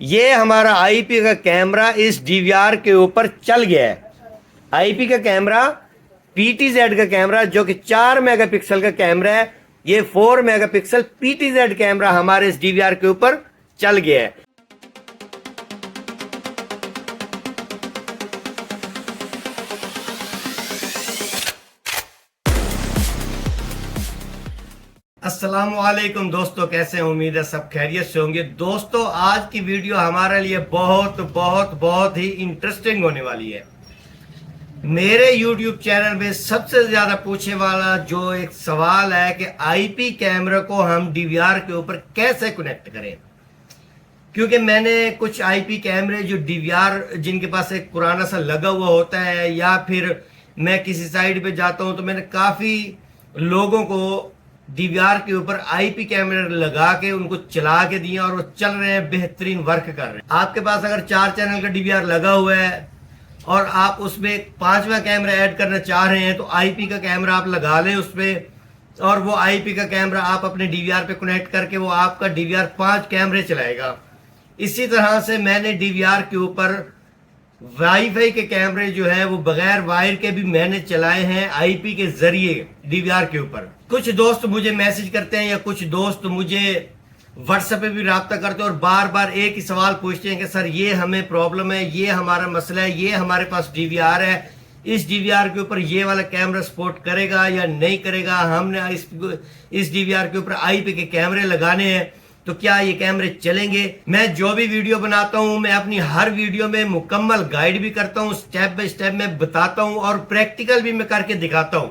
ये हमारा आईपी का कैमरा इस डीवीआर के ऊपर चल गया है। आईपी का कैमरा, पीटीजेड का कैमरा जो कि 4 मेगापिक्सल का कैमरा है, ये 4 मेगापिक्सल पीटीजेड कैमरा हमारे इस डीवीआर के ऊपर चल गया है। अस्सलामुअलैकुम दोस्तों, कैसे हैं? उम्मीद है सब खैरियत से होंगे। दोस्तों, आज की वीडियो हमारे लिए बहुत बहुत बहुत ही इंटरेस्टिंग होने वाली है। मेरे YouTube चैनल में सबसे ज्यादा पूछने वाला जो एक सवाल है कि आईपी कैमरा को हम डीवीआर के ऊपर कैसे कनेक्ट करें, क्योंकि मैंने कुछ आईपी कैमरे जो डीवीआर जिनके पास एक पुराना सा लगा हुआ होता है, या फिर मैं किसी साइड पे जाता हूं तो मैंने काफी लोगों को डीवीआर के ऊपर आईपी कैमरा लगा के उनको चला के दिया और वो चल रहे हैं, बेहतरीन वर्क कर रहे हैं। आपके पास अगर 4 चैनल का डीवीआर लगा हुआ है और आप उसमें 5वां कैमरा ऐड करना चाह रहे हैं तो आईपी का कैमरा आप लगा लें उसमें, और वो आईपी का कैमरा आप अपने डीवीआर पे कनेक्ट करके वो आपका डीवीआर 5 कैमरे चलाएगा। इसी तरह से मैंने डीवीआर के ऊपर वाईफाई के कैमरे जो है वो बगैर वायर के भी मैंने चलाए हैं आईपी के जरिए डीवीआर के ऊपर। कुछ दोस्त मुझे मैसेज करते हैं या कुछ दोस्त मुझे व्हाट्सएप पे भी राब्ता करते हैं और बार बार एक ही सवाल पूछते हैं कि सर ये हमें प्रॉब्लम है, ये हमारा मसला है, ये हमारे पास डीवीआर है, इस डीवीआर के ऊपर ये वाला कैमरा सपोर्ट करेगा या नहीं करेगा। हमने इस डीवीआर के ऊपर आईपी के कैमरे लगाने हैं तो क्या ये कैमरे चलेंगे। मैं जो भी वीडियो बनाता हूं मैं अपनी हर वीडियो में मुकम्मल गाइड भी करता हूं, स्टेप बाय स्टेप में बताता हूं और प्रैक्टिकल भी मैं करके दिखाता हूं।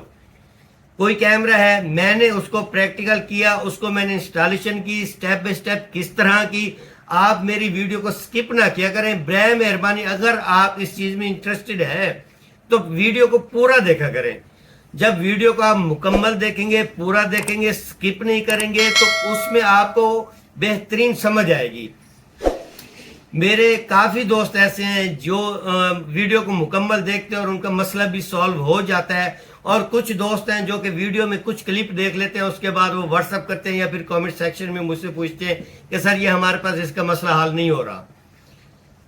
कोई कैमरा है, मैंने उसको प्रैक्टिकल किया, उसको मैंने इंस्टॉलेशन की, स्टेप बाय स्टेप किस तरह की। आप मेरी वीडियो को स्किप ना किया करें, बराए मेहरबानी। अगर आप इस चीज में इंटरेस्टेड है तो वीडियो को पूरा देखा करें। जब वीडियो को आप मुकम्मल देखेंगे, पूरा देखेंगे, स्किप नहीं करेंगे तो उसमें आपको बेहतरीन समझ आएगी। मेरे काफी दोस्त ऐसे हैं जो वीडियो को मुकम्मल देखते हैं और उनका मसला भी सॉल्व हो जाता है, और कुछ दोस्त हैं जो कि वीडियो में कुछ क्लिप देख लेते हैं, उसके बाद वो व्हाट्सएप करते हैं या फिर कमेंट सेक्शन में मुझसे पूछते हैं कि सर ये हमारे पास इसका मसला हल नहीं हो रहा।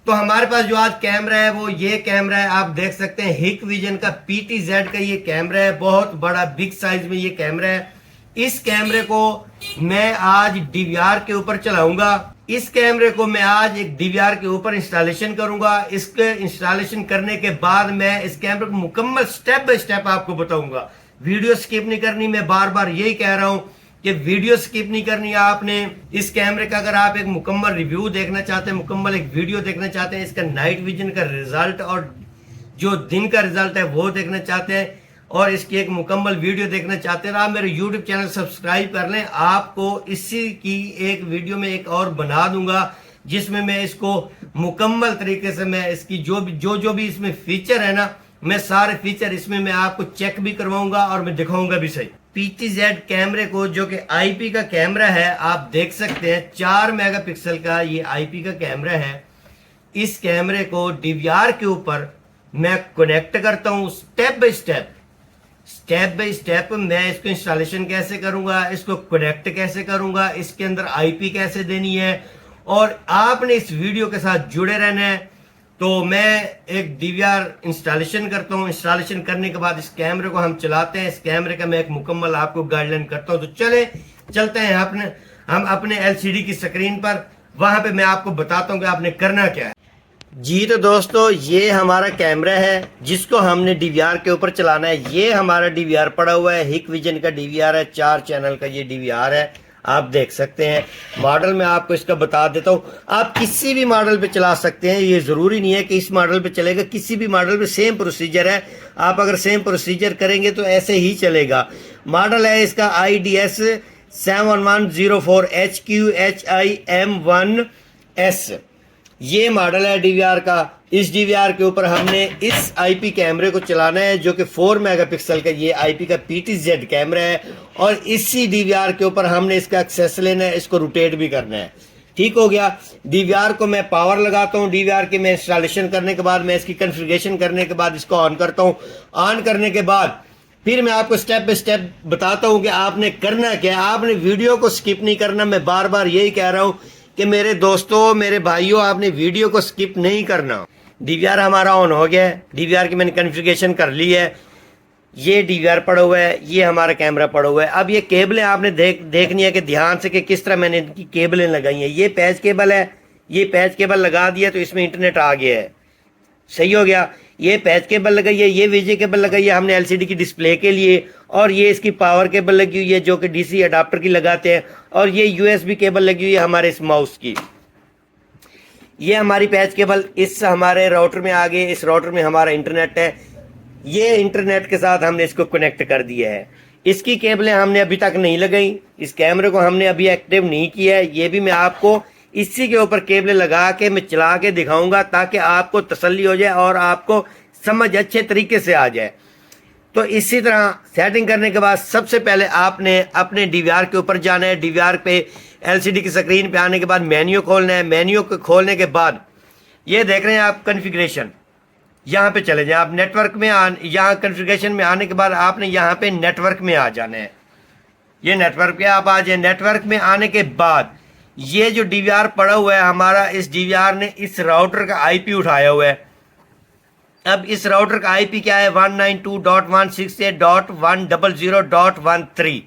तो हमारे पास जो आज कैमरा है वो ये कैमरा है, आप देख सकते हैं हिकविजन का पीटीजेड का ये कैमरा है, बहुत बड़ा बिग साइज में ये कैमरा है। इस कैमरे को मैं आज डीवीआर के ऊपर चलाऊंगा। इस कैमरे को मैं आज एक डीवीआर के ऊपर इंस्टॉलेशन करूंगा। इसके इंस्टॉलेशन करने के बाद मैं इस कैमरे को मुकम्मल स्टेप बाय स्टेप आपको बताऊंगा। वीडियो स्किप नहीं करनी, मैं बार बार यही कह रहा हूं कि वीडियो स्किप नहीं करनी है आपने। इस कैमरे का अगर आप एक मुकम्मल रिव्यू देखना चाहते हैं, मुकम्मल एक वीडियो देखना चाहते हैं, इसका नाइट विजन का रिजल्ट और जो दिन का रिजल्ट है वो देखना चाहते हैं, और इसकी एक मुकम्मल वीडियो देखना चाहते हैं, आप मेरे YouTube चैनल सब्सक्राइब कर लें। आपको इसी की एक वीडियो में एक और बना दूंगा जिसमें मैं इसको मुकम्मल तरीके से मैं इसकी जो भी इसमें फीचर है ना, मैं सारे फीचर इसमें मैं आपको चेक भी करवाऊंगा और मैं दिखाऊंगा भी सही। पीटीजेड कैमरे को, जो कि आईपी का कैमरा है, आप देख सकते हैं 4 मेगापिक्सल का ये आईपी का कैमरा है। इस कैमरे को डीवीआर के ऊपर मैं कनेक्ट करता हूं स्टेप बाय स्टेप। मैं इसको इंस्टॉलेशन कैसे करूंगा, इसको कनेक्ट कैसे करूंगा, इसके अंदर आईपी कैसे देनी है, और आपने इस वीडियो के साथ जुड़े रहना है। तो मैं एक डीवीआर इंस्टॉलेशन करता हूं, इंस्टॉलेशन करने के बाद इस कैमरे को हम चलाते हैं। इस कैमरे का मैं एक मुकम्मल आपको गाइडलाइन करता हूं। तो चलते हैं हम अपने एलसीडी की स्क्रीन पर, वहां पे मैं आपको बताता हूं कि आपने करना क्या है। जी तो दोस्तों, ये हमारा कैमरा है जिसको हमने डीवीआर के ऊपर चलाना है। ये हमारा डीवीआर पड़ा हुआ है, हिकविजन का डीवीआर है, 4 चैनल का ये डीवीआर है, आप देख सकते हैं। मॉडल में आपको इसका बता देता हूँ, आप किसी भी मॉडल पे चला सकते हैं, ये जरूरी नहीं है कि इस मॉडल पे चलेगा, किसी भी मॉडल पे सेम प्रोसीजर है। आप अगर सेम प्रोसीजर करेंगे तो ऐसे ही चलेगा। मॉडल है इसका IDS 7104 HQHIM1S, ये मॉडल है डीवीआर का। इस डीवीआर के ऊपर हमने इस आईपी कैमरे को चलाना है जो कि 4 मेगापिक्सल का ये आईपी का पीटीजेड कैमरा है, और इसी डीवीआर के ऊपर हमने इसका एक्सेस लेना है, इसको रोटेट भी करना है। ठीक हो गया। डीवीआर को मैं पावर लगाता हूँ, डीवीआर की मैं इंस्टॉलेशन करने के बाद मैं इसकी कॉन्फ़िगरेशन करने के बाद इसको ऑन करता हूँ। ऑन करने के बाद फिर मैं आपको स्टेप बाय स्टेप बताता हूँ कि आपने करना क्या है। आपने वीडियो को स्किप नहीं करना, मैं बार बार यही कह रहा हूँ कि मेरे दोस्तों, मेरे भाइयों, आपने वीडियो को स्किप नहीं करना। डीवीआर हमारा ऑन हो गया है, डीवीआर की मैंने कॉन्फ़िगरेशन कर ली है। ये डीवीआर पड़ा हुआ है, ये हमारा कैमरा पड़ा हुआ है। अब ये केबलें आपने देखनी है कि ध्यान से कि किस तरह मैंने इनकी केबलें लगाई हैं। ये पैच केबल है, ये पैच केबल लगा दिया तो इसमें इंटरनेट आ गया है, सही हो गया। ये पैच केबल लगाई है, ये वीजे केबल लगाई है हमने एलसीडी की डिस्प्ले के लिए, और ये इसकी पावर केबल लगी हुई है जो कि डीसी अडाप्टर की लगाते हैं, और ये यूएसबी केबल लगी हुई है हमारे इस माउस की। ये हमारी पैच केबल इस हमारे राउटर में आ गई। इस राउटर में हमारा इंटरनेट है, ये इंटरनेट के साथ हमने इसको कनेक्ट कर दिया है। इसकी केबलें हमने अभी तक नहीं लगाई, इस कैमरे को हमने अभी एक्टिव नहीं किया है। ये भी मैं आपको इसी के ऊपर केबलें लगा के मैं चला के दिखाऊंगा ताकि आपको तसल्ली हो जाए और आपको समझ अच्छे तरीके से आ जाए। तो इसी तरह सेटिंग करने के बाद सबसे पहले आपने अपने डीवीआर के ऊपर जाना है। डीवीआर पे एलसीडी की स्क्रीन पे आने के बाद मेन्यू खोलना है। मेन्यू को खोलने के बाद ये देख रहे हैं आप कॉन्फ़िगरेशन, यहाँ पे चले जाएं आप। नेटवर्क में यहाँ कॉन्फ़िगरेशन में आने के बाद आपने यहाँ पे नेटवर्क में आ जाना है। ये नेटवर्क पे आप आ जाए। नेटवर्क में आने के बाद ये जो डीवीआर पड़ा हुआ है हमारा, इस डीवीआर ने इस राउटर का आईपी उठाया हुआ है। अब इस राउटर का आईपी क्या है? 192.168.100.13।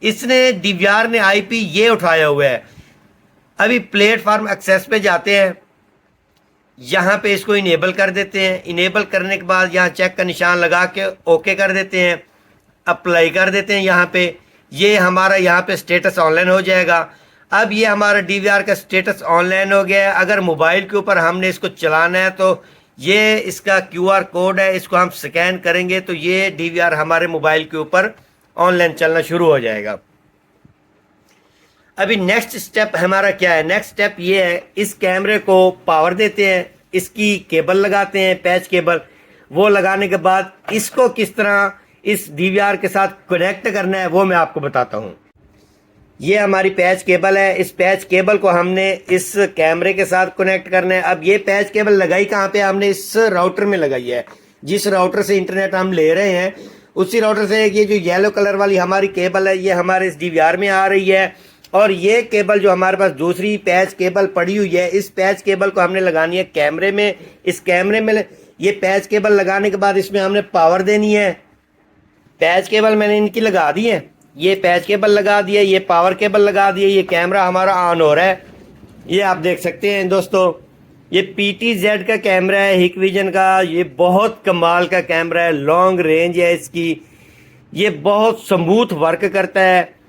इसने डीवीआर ने आईपी ये उठाया हुआ है। अभी प्लेटफॉर्म एक्सेस पे जाते हैं, यहाँ पे इसको इनेबल कर देते हैं। इनेबल करने के बाद यहाँ चेक का निशान लगा के ओके कर देते हैं, अप्लाई कर देते हैं। यहाँ पे ये हमारा यहाँ पे स्टेटस ऑनलाइन हो जाएगा। अब ये हमारा डीवीआर का स्टेटस ऑनलाइन हो गया है। अगर मोबाइल के ऊपर हमने इसको चलाना है तो ये इसका क्यूआर कोड है, इसको हम स्कैन करेंगे तो ये डीवीआर हमारे मोबाइल के ऊपर ऑनलाइन चलना शुरू हो जाएगा। अभी नेक्स्ट स्टेप हमारा क्या है? नेक्स्ट स्टेप ये है, इस कैमरे को पावर देते हैं, इसकी केबल लगाते हैं, पैच केबल। वो लगाने के बाद इसको किस तरह इस डीवीआर के साथ कनेक्ट करना है वो मैं आपको बताता हूँ। ये हमारी पैच केबल है, इस पैच केबल को हमने इस कैमरे के साथ कनेक्ट करना है। अब ये पैच केबल लगाई कहाँ पे? हमने इस राउटर में लगाई है। जिस राउटर से इंटरनेट हम ले रहे हैं उसी राउटर से ये जो येलो कलर वाली हमारी केबल है ये हमारे इस डीवीआर में आ रही है। और ये केबल जो हमारे पास दूसरी पैच केबल पड़ी हुई है, इस पैच केबल को हमने लगानी है कैमरे में। इस कैमरे में ये पैच केबल लगाने के बाद इसमें हमने पावर देनी है। पैच केबल मैंने इनकी लगा दी है, ये पैच केबल लगा दिया, ये पावर केबल लगा दिया। ये कैमरा हमारा ऑन हो रहा है, ये आप देख सकते हैं दोस्तों। ये PTZ का कैमरा है, हिकविजन का। ये बहुत कमाल का कैमरा है, लॉन्ग रेंज है इसकी। ये बहुत स्मूथ वर्क करता है।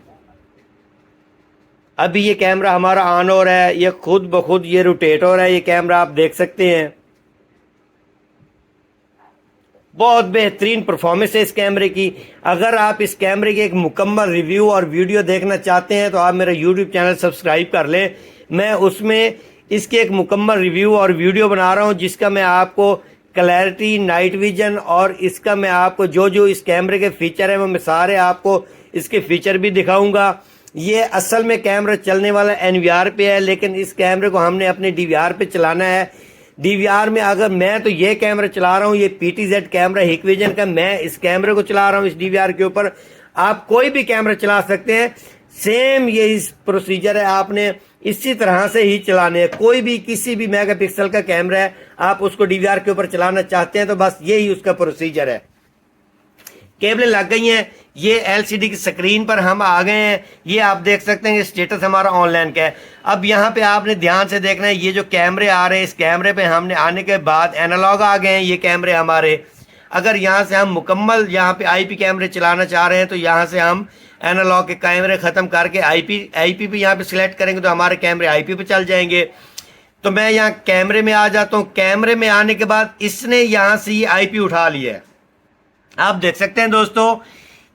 अभी ये कैमरा हमारा ऑन हो रहा है, ये खुद ब खुद ये रोटेट हो रहा है। ये कैमरा आप देख सकते हैं, बहुत बेहतरीन परफॉर्मेंस है इस कैमरे की। अगर आप इस कैमरे की एक मुकम्मल रिव्यू और वीडियो देखना चाहते हैं तो आप मेरा यूट्यूब चैनल सब्सक्राइब कर लें। मैं उसमें इसके एक मुकम्मल रिव्यू और वीडियो बना रहा हूं जिसका मैं आपको क्लैरिटी, नाइट विजन और इसका मैं आपको जो जो इस कैमरे के फीचर हैं वो मैं सारे आपको इसके फीचर भी दिखाऊंगा। ये असल में कैमरा चलने वाला NVR पे है, लेकिन इस कैमरे को हमने अपने DVR पे चलाना है। डीवीआर में अगर मैं तो ये कैमरा चला रहा हूँ, ये PTZ कैमरा हिकविजन का, मैं इस कैमरे को चला रहा हूँ इस डीवीआर के ऊपर। आप कोई भी कैमरा चला सकते हैं, सेम ये इस प्रोसीजर है, आपने इसी तरह से ही चलाने हैं। कोई भी किसी भी मेगापिक्सल का कैमरा है, आप उसको डीवीआर के ऊपर चलाना चाहते हैं तो बस यही उसका प्रोसीजर है। केबलें लग गई हैं, ये एलसीडी की स्क्रीन पर हम आ गए हैं। ये आप देख सकते हैं स्टेटस हमारा ऑनलाइन का है। अब यहाँ पे आपने ध्यान से देखना है, ये जो कैमरे आ रहे हैं इस कैमरे पे हमने आने के बाद एनालॉग आ गए हैं ये कैमरे हमारे। अगर यहाँ से हम मुकम्मल यहाँ पे आईपी कैमरे चलाना चाह रहे हैं तो यहाँ से हम एनालॉग के कैमरे ख़त्म करके आईपी पे यहाँ पे सिलेक्ट करेंगे तो हमारे कैमरे आईपी पे चल जाएंगे। तो मैं यहाँ कैमरे में आ जाता हूँ। कैमरे में आने के बाद इसने यहाँ से ये आईपी उठा लिया है, आप देख सकते हैं दोस्तों।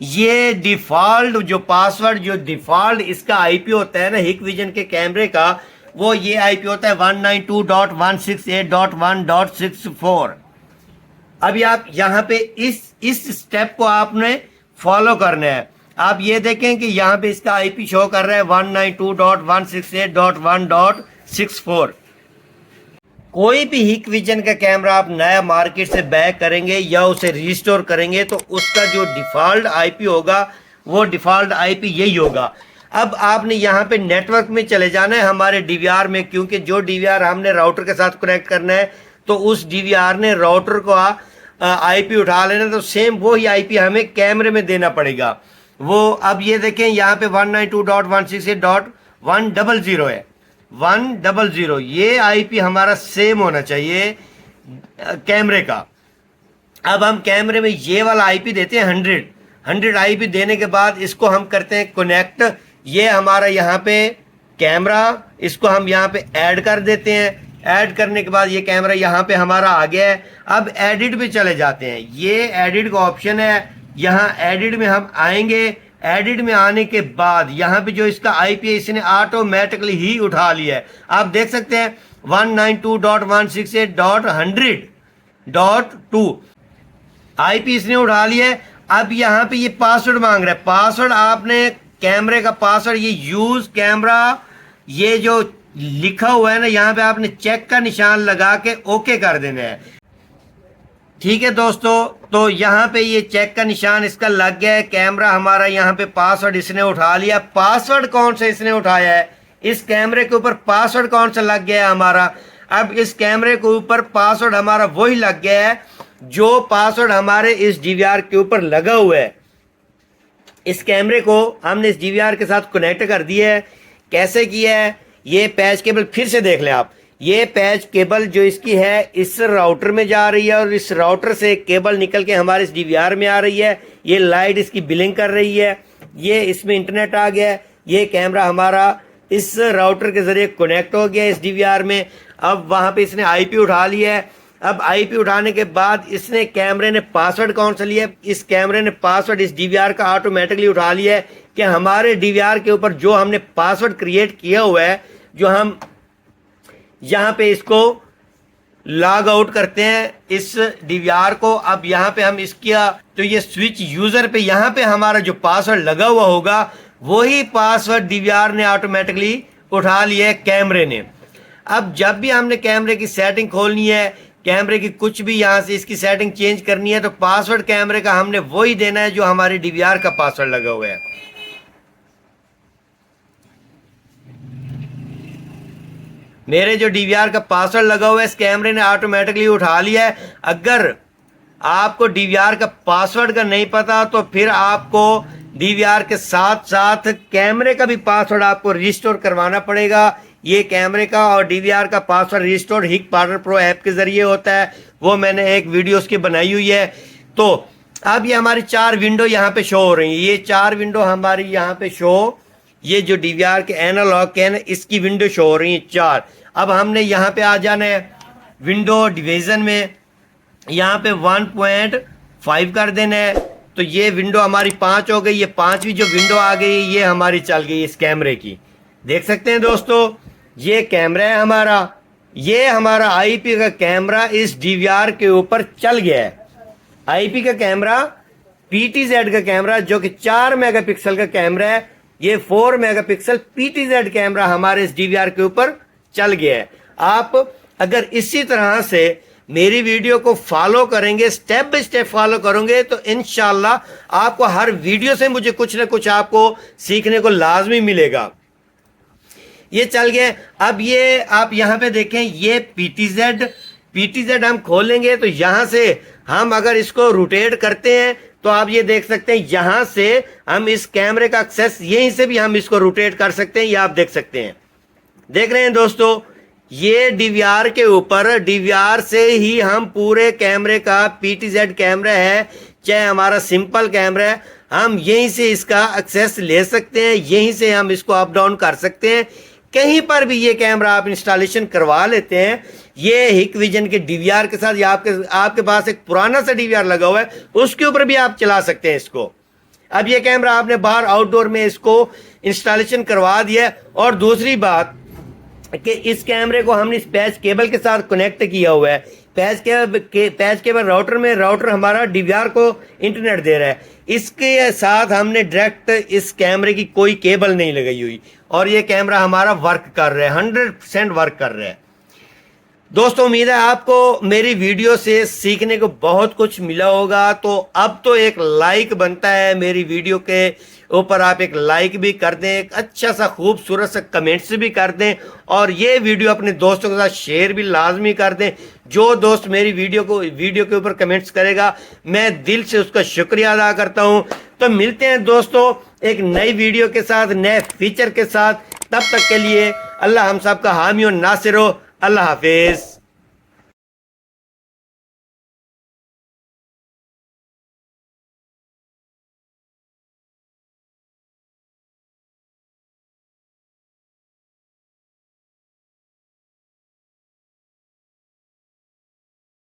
ये डिफ़ॉल्ट जो पासवर्ड, जो डिफ़ॉल्ट इसका आईपी होता है ना हिकविजन के कैमरे का, वो ये आईपी होता है 192.168.1.64। अभी आप यहाँ पे इस स्टेप को आपने फॉलो करना है। आप ये देखें कि यहाँ पे इसका आईपी शो कर रहा है 192.168.1.64। कोई भी हिकविजन का कैमरा आप नया मार्केट से बैक करेंगे या उसे रिस्टोर करेंगे तो उसका जो डिफ़ॉल्ट आईपी होगा वो डिफ़ॉल्ट आईपी यही होगा। अब आपने यहाँ पे नेटवर्क में चले जाना है हमारे डीवीआर में, क्योंकि जो डीवीआर हमने राउटर के साथ कनेक्ट करना है तो उस डीवीआर ने राउटर को आईपी उठा लेना, तो सेम वही आईपी हमें कैमरे में देना पड़ेगा। वो अब ये देखें यहाँ पे 192.168.100 है, 100 ये आईपी हमारा सेम होना चाहिए कैमरे का। अब हम कैमरे में ये वाला आईपी देते हैं 100 आईपी देने के बाद इसको हम करते हैं कनेक्ट। ये हमारा यहाँ पे कैमरा, इसको हम यहाँ पे ऐड कर देते हैं। ऐड करने के बाद ये कैमरा यहाँ पे हमारा आ गया है। अब एडिट पे चले जाते हैं, ये एडिट का ऑप्शन है, यहाँ एडिट में हम आएंगे। एडिट में आने के बाद यहाँ पे जो इसका आईपी है इसने ऑटोमेटिकली ही उठा लिया है। आप देख सकते हैं 192.168.100.2 आईपी इसने उठा लिया है। अब यहाँ पे ये पासवर्ड मांग रहा है। पासवर्ड आपने कैमरे का पासवर्ड, ये यूज कैमरा, ये जो लिखा हुआ है ना यहाँ पे आपने चेक का निशान लगा के ओके कर देना है। ठीक है दोस्तों, तो यहाँ पे ये चेक का निशान इसका लग गया है। कैमरा हमारा यहाँ पे पासवर्ड इसने उठा लिया। पासवर्ड कौन सा इसने उठाया है, इस कैमरे के ऊपर पासवर्ड कौन सा लग गया है हमारा। अब इस कैमरे के ऊपर पासवर्ड हमारा वही लग गया है जो पासवर्ड हमारे इस डीवीआर के ऊपर लगा हुआ है। इस कैमरे को हमने इस डीवीआर के साथ कनेक्ट कर दिया है। कैसे किया है, ये पैच केबल फिर से देख लें आप। ये पैच केबल जो इसकी है इस राउटर में जा रही है और इस राउटर से केबल निकल के हमारे इस डीवीआर में आ रही है। ये लाइट इसकी बिलिंग कर रही है, ये इसमें इंटरनेट आ गया है। ये कैमरा हमारा इस राउटर के जरिए कनेक्ट हो गया इस डीवीआर में। अब वहाँ पे इसने आईपी उठा लिया है। अब आईपी उठाने के बाद इसने कैमरे ने पासवर्ड कौन सा लिया है, इस कैमरे ने पासवर्ड इस डीवीआर का ऑटोमेटिकली उठा लिया है कि हमारे डीवीआर के ऊपर जो हमने पासवर्ड क्रिएट किया हुआ है, जो हम यहाँ पे इसको लॉग आउट करते हैं इस डीवीआर को। अब यहाँ पे हम इसका तो ये स्विच यूजर पे यहाँ पे हमारा जो पासवर्ड लगा हुआ होगा वही पासवर्ड डीवीआर ने ऑटोमेटिकली उठा लिया है कैमरे ने। अब जब भी हमने कैमरे की सेटिंग खोलनी है, कैमरे की कुछ भी यहाँ से इसकी सेटिंग चेंज करनी है, तो पासवर्ड कैमरे का हमने वही देना है जो हमारे डीवीआर का पासवर्ड लगा हुआ है। मेरे जो डीवीआर का पासवर्ड लगा हुआ है इस कैमरे ने ऑटोमेटिकली उठा लिया है। अगर आपको डीवीआर का पासवर्ड का नहीं पता तो फिर आपको डीवीआर के साथ साथ कैमरे का भी पासवर्ड आपको रिस्टोर करवाना पड़ेगा। ये कैमरे का और डीवीआर का पासवर्ड रिस्टोर हिक पार्टनर प्रो ऐप के जरिए होता है, वो मैंने एक वीडियो उसकी बनाई हुई है। तो अब ये हमारी 4 विंडो यहाँ पे शो हो रही है। ये 4 विंडो हमारी यहाँ पे शो, ये जो डीवीआर के एनालॉग के हैं इसकी विंडो शो हो रही है 4। अब हमने यहाँ पे आ जाना है विंडो डिवीजन में, यहाँ पे 1.5 कर देना है। तो ये विंडो हमारी 5 हो गई। ये 5वीं जो विंडो आ गई ये हमारी चल गई इस कैमरे की। देख सकते हैं दोस्तों, ये कैमरा है हमारा, ये हमारा आईपी का कैमरा इस डीवीआर के ऊपर चल गया है। आईपी का कैमरा, पीटीजेड का कैमरा जो कि 4 मेगापिक्सल का कैमरा है, ये 4 मेगापिक्सल पीटीजेड कैमरा हमारे इस डीवीआर के ऊपर चल गया है। आप अगर इसी तरह से मेरी वीडियो को फॉलो करेंगे, स्टेप बाय स्टेप फॉलो करोगे, तो इंशाल्लाह आपको हर वीडियो से मुझे कुछ ना कुछ आपको सीखने को लाजमी मिलेगा। ये चल गया। अब ये आप यहाँ पे देखें, ये पीटीजेड हम खोलेंगे तो यहाँ से हम अगर इसको रोटेट करते हैं तो आप ये देख सकते हैं यहाँ से हम इस कैमरे का एक्सेस यहीं से भी हम इसको रोटेट कर सकते हैं। ये आप देख सकते हैं, देख रहे हैं दोस्तों, ये डीवीआर के ऊपर, डीवीआर से ही हम पूरे कैमरे का, पीटीजेड कैमरा है चाहे हमारा सिंपल कैमरा है, हम यहीं से इसका एक्सेस ले सकते हैं, यहीं से हम इसको अप डाउन कर सकते हैं। कहीं पर भी ये कैमरा आप इंस्टॉलेशन करवा लेते हैं, ये हिकविजन के डीवीआर के साथ, या आपके पास एक पुराना सा डीवीआर लगा हुआ है उसके ऊपर भी आप चला सकते हैं इसको। अब ये कैमरा आपने बाहर आउटडोर में इसको इंस्टॉलेशन करवा दिया। और दूसरी बात कि इस कैमरे को हमने इस पैच केबल के साथ कनेक्ट किया हुआ है। पैच केबल राउटर में, राउटर हमारा डीवीआर को इंटरनेट दे रहा है, इसके साथ हमने डायरेक्ट इस कैमरे की कोई केबल नहीं लगाई हुई और ये कैमरा हमारा वर्क कर रहा है, 100% वर्क कर रहा है। दोस्तों उम्मीद है आपको मेरी वीडियो से सीखने को बहुत कुछ मिला होगा। तो अब तो एक लाइक बनता है मेरी वीडियो के ऊपर आप एक लाइक भी कर दें, एक अच्छा सा खूबसूरत सा कमेंट्स भी कर दें और ये वीडियो अपने दोस्तों के साथ शेयर भी लाजमी कर दें। जो दोस्त मेरी वीडियो के ऊपर कमेंट्स करेगा मैं दिल से उसका शुक्रिया अदा करता हूं। तो मिलते हैं दोस्तों एक नई वीडियो के साथ, नए फीचर के साथ। तब तक के लिए अल्लाह हम सब का हामी और नासिर हो। अल्लाह हाफिज।